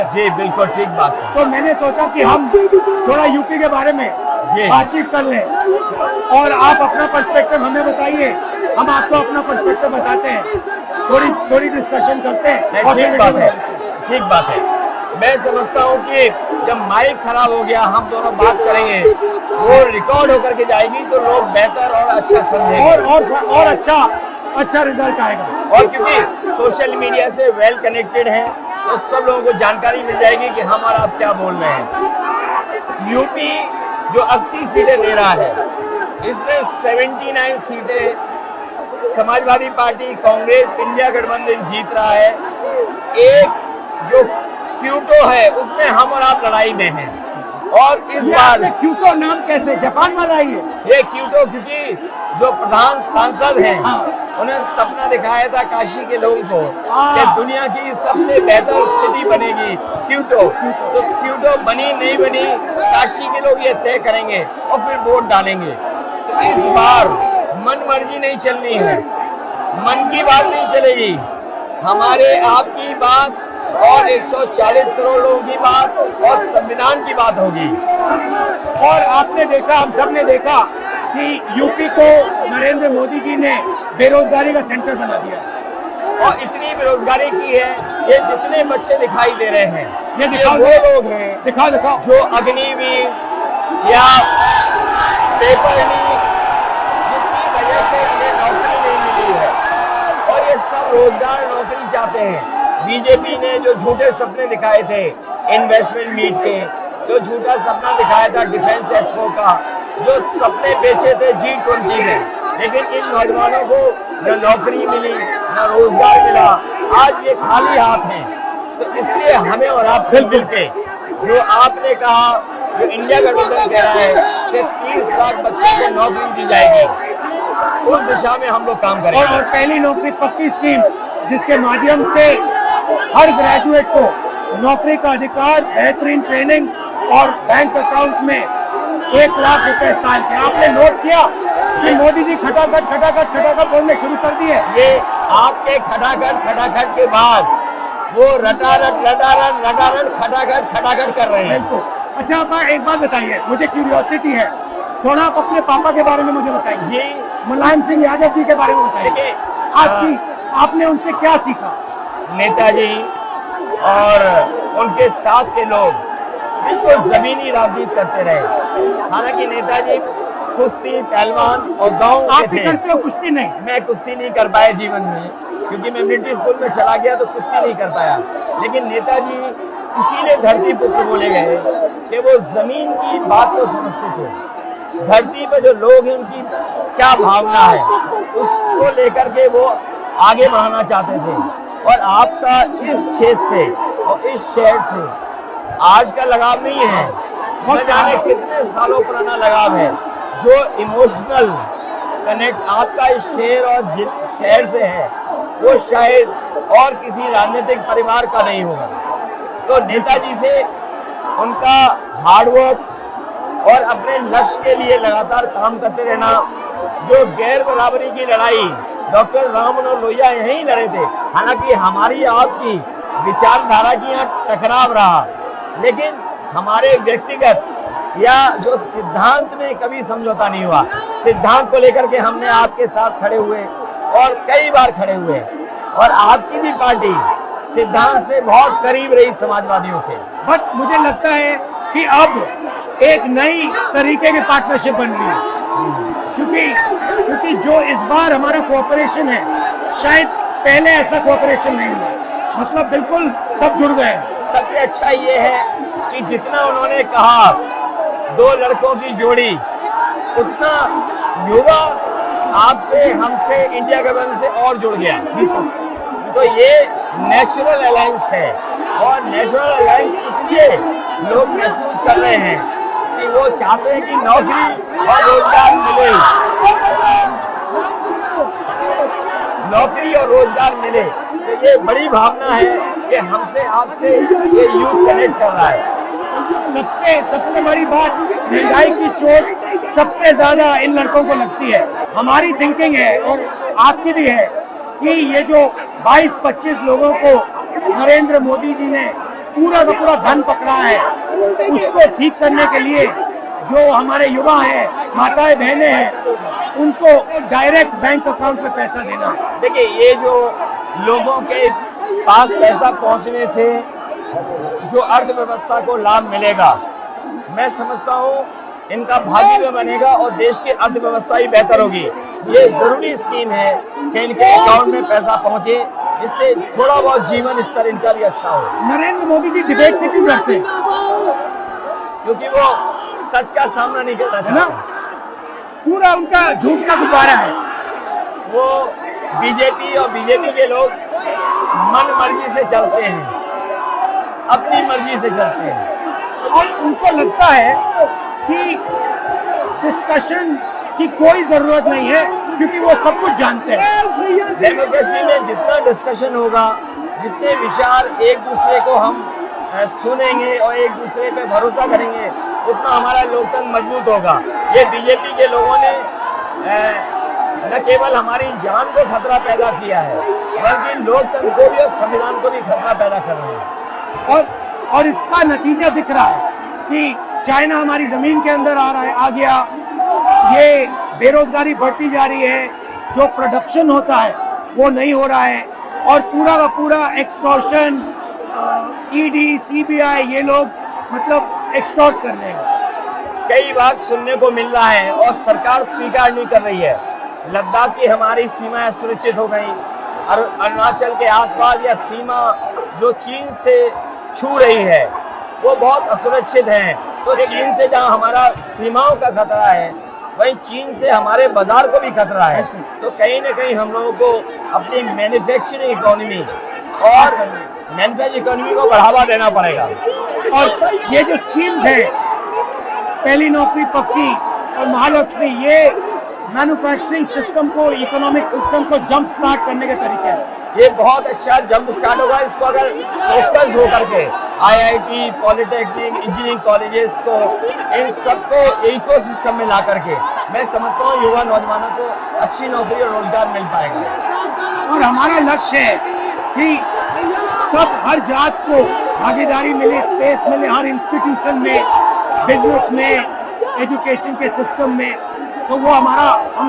जी बिल्कुल ठीक बात है। तो मैंने सोचा कि हम थोड़ा यूपी के बारे में बातचीत कर लें और आप अपना पर्सपेक्टिव हमें बताइए, हम आपको अपना पर्सपेक्टिव बताते हैं, थोड़ी डिस्कशन करते हैं। ठीक बात है, ठीक बात है। मैं समझता हूँ कि जब माइक खराब हो गया, हम दोनों बात करेंगे, वो रिकॉर्ड होकर के जाएगी तो लोग बेहतर और अच्छा समझेंगे और अच्छा रिजल्ट आएगा। और क्योंकि सोशल मीडिया से वेल कनेक्टेड है तो सब लोगों को जानकारी मिल जाएगी कि हम और आप क्या बोल रहे हैं। यूपी जो 80 सीटें दे रहा है, इसमें 79 सीटें समाजवादी पार्टी, कांग्रेस, इंडिया गठबंधन जीत रहा है। एक जो क्यूटो है उसमें हम और आप लड़ाई में हैं। और इस बार क्यूटो नाम कैसे, जापान वाला ही है ये क्यूटो, क्योंकि जो प्रधान सांसद हैं उन्हें सपना दिखाया था काशी के लोगों को कि दुनिया की सबसे बेहतर सिटी बनेगी क्यूटो। तो क्यूटो बनी नहीं बनी, काशी के लोग ये तय करेंगे और फिर वोट डालेंगे। तो इस बार मन मर्जी नहीं चलनी है, मन की बात नहीं चलेगी, हमारे आपकी बात और 140 करोड़ लोगों की बात और संविधान की बात होगी। और आपने देखा, हम सब ने देखा कि यूपी को नरेंद्र मोदी जी ने बेरोजगारी का सेंटर बना दिया और इतनी बेरोजगारी की है। ये जितने बच्चे दिखाई दे रहे हैं, ये वो लोग हैं, दिखाओ जो अग्निवीर या पेपर लीक, जिसकी वजह से इन्हें नौकरी नहीं मिली है और ये सब रोजगार नौकरी चाहते हैं। बीजेपी ने जो झूठे सपने दिखाए थे इन्वेस्टमेंट मीट के, जो झूठा सपना दिखाया था डिफेंस एक्सपो का, जो सपने बेचे थे G20 में, लेकिन इन नौजवानों को न नौकरी मिली न रोजगार मिला, आज ये खाली हाथ हैं। तो इसलिए हमें और आप मिल के, जो आपने कहा, जो इंडिया गठबंधन कह रहा है कि 30 लाख बच्चों को नौकरी दी जाएगी, उस दिशा में हम लोग काम करेंगे। और पहली नौकरी पक्की स्कीम, जिसके माध्यम से हर ग्रेजुएट को नौकरी का अधिकार, बेहतरीन ट्रेनिंग और बैंक अकाउंट में 1 लाख रुपए साल के। आपने नोट किया कि मोदी जी खटाखट बोलने शुरू कर दिए। ये आपके खटाखट के बाद वो रटारट खटाखट कर रहे हैं। अच्छा, आप एक बात बताइए, मुझे क्यूरियोसिटी है, थोड़ा आप अपने पापा के बारे में मुझे बताइए जी। मुलायम सिंह यादव जी के बारे में बताइए। आपने उनसे क्या सीखा? नेताजी और उनके साथ के लोग बिल्कुल जमीनी राजनीति करते रहे। हालांकि नेताजी कुश्ती, पहलवान और गाँव के थे। करते हो कुश्ती? नहीं, मैं कुश्ती नहीं कर पाया जीवन में, क्योंकि मैं मिलिट्री स्कूल में चला गया तो कुश्ती नहीं कर पाया। लेकिन नेताजी इसीलिए धरती पुत्र बोले गए कि वो जमीन की बात को समझते थे। धरती पर जो लोग हैं उनकी क्या भावना है, उसको लेकर के वो आगे बढ़ाना चाहते थे। और आपका इस क्षेत्र से और इस शहर से आज का लगाव नहीं है, न जाने कितने सालों पुराना लगाव है। जो इमोशनल कनेक्ट आपका इस शहर और शहर से है, वो शायद और किसी राजनीतिक परिवार का नहीं होगा। तो नेताजी से उनका हार्डवर्क और अपने लक्ष्य के लिए लगातार काम करते रहना, जो गैर बराबरी की लड़ाई डॉक्टर राम मनोहर लोहिया यहीं लड़े थे। हालांकि हमारी आपकी विचारधारा की यहाँ टकराव रहा, लेकिन हमारे व्यक्तिगत या जो सिद्धांत में कभी समझौता नहीं हुआ। सिद्धांत को लेकर के हमने आपके साथ खड़े हुए और कई बार खड़े हुए, और आपकी भी पार्टी सिद्धांत से बहुत करीब रही समाजवादियों के। बट मुझे लगता है कि अब एक नई तरीके की पार्टनरशिप बन रही है, क्योंकि जो इस बार हमारा कोऑपरेशन है, शायद पहले ऐसा कोऑपरेशन नहीं हुआ। मतलब बिल्कुल सब जुड़ गए। सबसे अच्छा ये है कि जितना उन्होंने कहा 2 लड़कों की जोड़ी, उतना युवा आपसे, हमसे, इंडिया गठबंधन से और जुड़ गया। तो ये नेचुरल अलायंस है, और नेचुरल अलायंस इसलिए लोग महसूस कर रहे हैं कि वो चाहते हैं कि नौकरी और रोजगार मिले, नौकरी और रोजगार मिले। तो ये बड़ी भावना है कि हमसे आपसे ये यूथ कनेक्ट कर रहा है। सबसे बड़ी बात, महंगाई की चोट सबसे ज्यादा इन लड़कों को लगती है। हमारी थिंकिंग है और आपकी भी है कि ये जो 22-25 लोगों को नरेंद्र मोदी जी ने पूरा का पूरा धन पकड़ा है, उसको ठीक करने के लिए जो हमारे युवा हैं, माताएं बहनें हैं, उनको डायरेक्ट बैंक अकाउंट में पैसा देना है। देखिए, ये जो लोगों के पास पैसा पहुंचने से जो अर्थव्यवस्था को लाभ मिलेगा, मैं समझता हूँ इनका भाग्य भी बनेगा और देश की अर्थव्यवस्था ही बेहतर होगी। ये जरूरी स्कीम है कि इनके अकाउंट में पैसा पहुंचे, जिससे थोड़ा बहुत जीवन स्तर इनका भी अच्छा हो। नरेंद्र मोदी जी डिबेट से क्यों डरते हैं? क्योंकि वो सच का सामना नहीं करना है ना, चाहते। पूरा उनका झूठ का गुब्बारा है। वो बीजेपी और बीजेपी के लोग मन मर्जी से चलते हैं, अपनी मर्जी से चलते हैं, और उनको लगता है कि डिस्कशन की कोई जरूरत नहीं है क्योंकि वो सब कुछ जानते हैं। डेमोक्रेसी में जितना डिस्कशन होगा, जितने विचार एक दूसरे को हम सुनेंगे और एक दूसरे पे भरोसा करेंगे, उतना हमारा लोकतंत्र मजबूत होगा। ये बीजेपी के लोगों ने न केवल हमारी जान को खतरा पैदा किया है, बल्कि लोकतंत्र को भी और संविधान को भी खतरा पैदा कर रहे हैं। और इसका नतीजा दिख रहा है कि चाइना हमारी जमीन के अंदर आ गया, ये बेरोजगारी बढ़ती जा रही है, जो प्रोडक्शन होता है वो नहीं हो रहा है, और पूरा का पूरा एक्सटॉर्शन, ईडी, सीबीआई, ये लोग मतलब एक्सटॉर्ट कर रहे हैं। कई बार सुनने को मिल रहा है और सरकार स्वीकार नहीं कर रही है, लद्दाख की हमारी सीमाएं सुरक्षित हो गई, और अरुणाचल के आसपास या सीमा जो चीन से छू रही है वो बहुत असुरक्षित है। तो चीन से जहां हमारा सीमाओं का खतरा है, वहीं चीन से हमारे बाजार को भी खतरा है। तो कहीं ना कहीं हम लोगों को अपनी मैन्युफैक्चरिंग इकोनॉमी और मैन्युफैक्चरिंग इकोनॉमी को बढ़ावा देना पड़ेगा। और ये जो स्कीम्स है, पहली नौकरी पक्की और महालक्ष्मी, ये मैन्युफैक्चरिंग सिस्टम को, इकोनॉमिक सिस्टम को जंप स्टार्ट करने के तरीके हैं। ये बहुत अच्छा जंप स्टार्ट होगा। इसको अगर फोकस होकर के आईआईटी, पॉलिटेक्निक, इंजीनियरिंग कॉलेजेस को, इन सबको इकोसिस्टम में ला करके, मैं समझता हूँ युवा नौजवानों को अच्छी नौकरी और रोजगार मिल पाएगा। और हमारा लक्ष्य है कि सब, हर जात को भागीदारी मिले, स्पेस मिले, हर इंस्टीट्यूशन में, बिजनेस में, एजुकेशन के सिस्टम में। तो वो हमारा